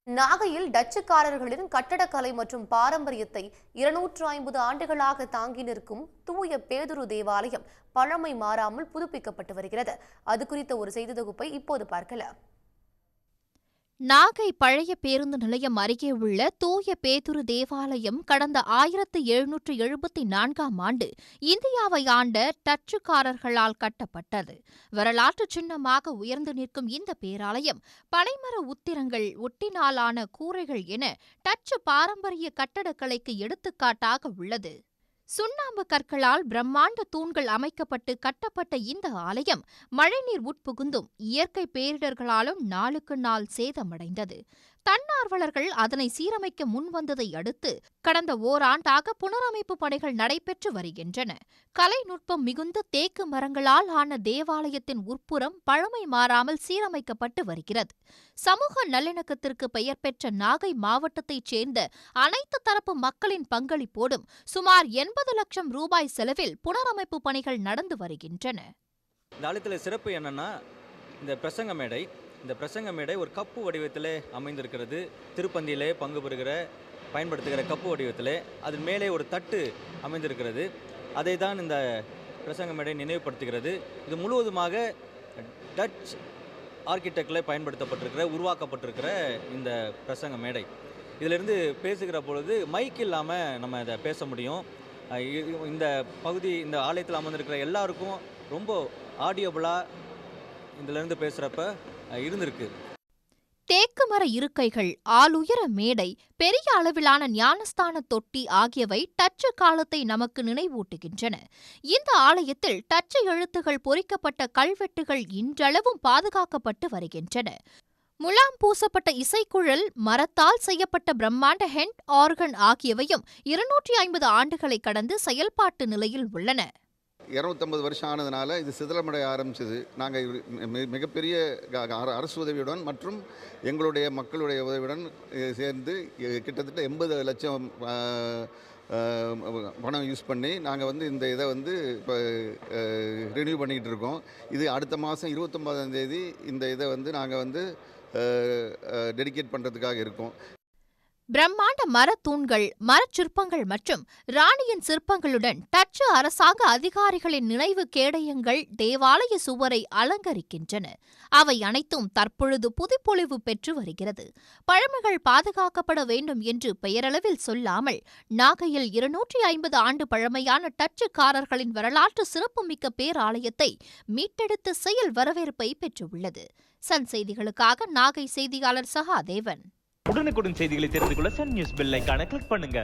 நாகையில் டச்சுக்காரர்களின் கட்டடக்கலை மற்றும் பாரம்பரியத்தை 250 ஆண்டுகளாக தாங்கி நிற்கும் தூய பேதுரு தேவாலயம் பழமை மாறாமல் புதுப்பிக்கப்பட்டு வருகிறது. அது குறித்த ஒரு செய்தி தொகுப்பை இப்போது பார்க்கலாம். நாகை பழைய பேருந்து நிலையம் அருகே உள்ள தூய பேதுரு தேவாலயம் கடந்த 1774ஆம் ஆண்டு இந்தியாவை ஆண்ட டச்சுக்காரர்களால் கட்டப்பட்டது. வரலாற்று சின்னமாக உயர்ந்து நிற்கும் இந்த பேராலயம் பனைமர உத்திரங்கள், ஒட்டினாலான கூரைகள் என டச்சு பாரம்பரிய கட்டடக்கலைக்கு எடுத்துக்காட்டாக உள்ளது. சுண்ணாம்பு கற்களால் பிரம்மாண்ட தூண்கள் அமைக்கப்பட்டு கட்டப்பட்ட இந்த ஆலயம் மழைநீர் உட்புகுந்தும் இயற்கை பேரிடர்களாலும் நாளுக்கு நாள் சேதமடைந்தது. தன்னார்வலர்கள் அதனை சீரமைக்க முன்வந்ததை அடுத்து கடந்த ஓராண்டாக புனரமைப்பு பணிகள் நடைபெற்று வருகின்றன. கலைநுட்பம் மிகுந்த தேக்கு மரங்களால் ஆன தேவாலயத்தின் உட்புறம் பழமை மாறாமல் சீரமைக்கப்பட்டு வருகிறது. சமூக நல்லிணக்கத்திற்கு பெயர் பெற்ற நாகை மாவட்டத்தைச் சேர்ந்த அனைத்து தரப்பு மக்களின் பங்களிப்போடும் சுமார் 80 லட்சம் ரூபாய் செலவில் புனரமைப்பு பணிகள் நடந்து வருகின்றன. இந்த ஆலயத்தில் சிறப்பு என்னன்னா, இந்த பிரசங்க மேடை ஒரு கப்பு வடிவத்திலே அமைந்திருக்கிறது. திருப்பந்தியிலே பங்கு பெறுகிற பயன்படுத்துகிற கப்பு வடிவத்திலே அதன் மேலே ஒரு தட்டு அமைந்திருக்கிறது. அதை தான் இந்த பிரசங்க மேடை நினைவுபடுத்துகிறது. இது முழுவதுமாக டச் ஆர்கிடெக்டில் உருவாக்கப்பட்டிருக்கிற இந்த பிரசங்க மேடை. இதிலிருந்து பேசுகிற பொழுது மைக் இல்லாமல் நம்ம இதை பேச முடியும். இந்த ஆலயத்தில் அமர்ந்திருக்கிற எல்லாருக்கும் ரொம்ப ஆடியோபிளாக இதிலிருந்து பேசுகிறப்ப இருந்திருக்கு. தேக்கு மர இருக்கைகள், ஆளுயர மேடை, பெரிய அளவிலான ஞானஸ்தான தொட்டி ஆகியவை டச்சு காலத்தை நமக்கு நினைவூட்டுகின்றன. இந்த ஆலயத்தில் டச்சு எழுத்துகள் பொறிக்கப்பட்ட கல்வெட்டுகள் இன்றளவும் பாதுகாக்கப்பட்டு வருகின்றன. முலாம் பூசப்பட்ட இசைக்குழல், மரத்தால் செய்யப்பட்ட பிரம்மாண்ட ஹெண்ட் ஆர்கன் ஆகியவையும் 250 ஆண்டுகளை கடந்து செயல்பாட்டு நிலையில் உள்ளன. 250 வருஷம் ஆனதுனால இது சிதிலமடைய ஆரம்பிச்சது. நாங்கள் மிகப்பெரிய அரசு உதவியுடன் மற்றும் எங்களுடைய மக்களுடைய உதவியுடன் சேர்ந்து கிட்டத்தட்ட 80 லட்சம் பணம் யூஸ் பண்ணி நாங்கள் இந்த இதை இப்போ ரினியூ பண்ணிக்கிட்டு இருக்கோம். இது அடுத்த மாதம் 29ஆம் தேதி இந்த இதை நாங்கள் டெடிகேட் பண்ணுறதுக்காக இருக்கோம். பிரம்மாண்ட மரத்தூண்கள், மரச்சிற்பங்கள் மற்றும் ராணியின் சிற்பங்களுடன் டச்சு அரசாங்க அதிகாரிகளின் நினைவு கேடயங்கள் தேவாலய சுவரை அலங்கரிக்கின்றன. அவை அனைத்தும் தற்பொழுது புதுப்பொலிவு பெற்று வருகிறது. பழமைகள் பாதுகாக்கப்பட வேண்டும் என்று பெயரளவில் சொல்லாமல் நாகையில் 250 ஆண்டு பழமையான டச்சுக்காரர்களின் வரலாற்று சிறப்புமிக்க பேராலயத்தை மீட்டெடுத்து செயல் வரவேற்பை பெற்றுள்ளது. சன் செய்திகளுக்காக நாகை செய்தியாளர் சகாதேவன். உடனுக்குடன் செய்திகளை தெரிந்து கொள்ள சன் நியூஸ் பெல் ஐகானை கிளிக் பண்ணுங்க.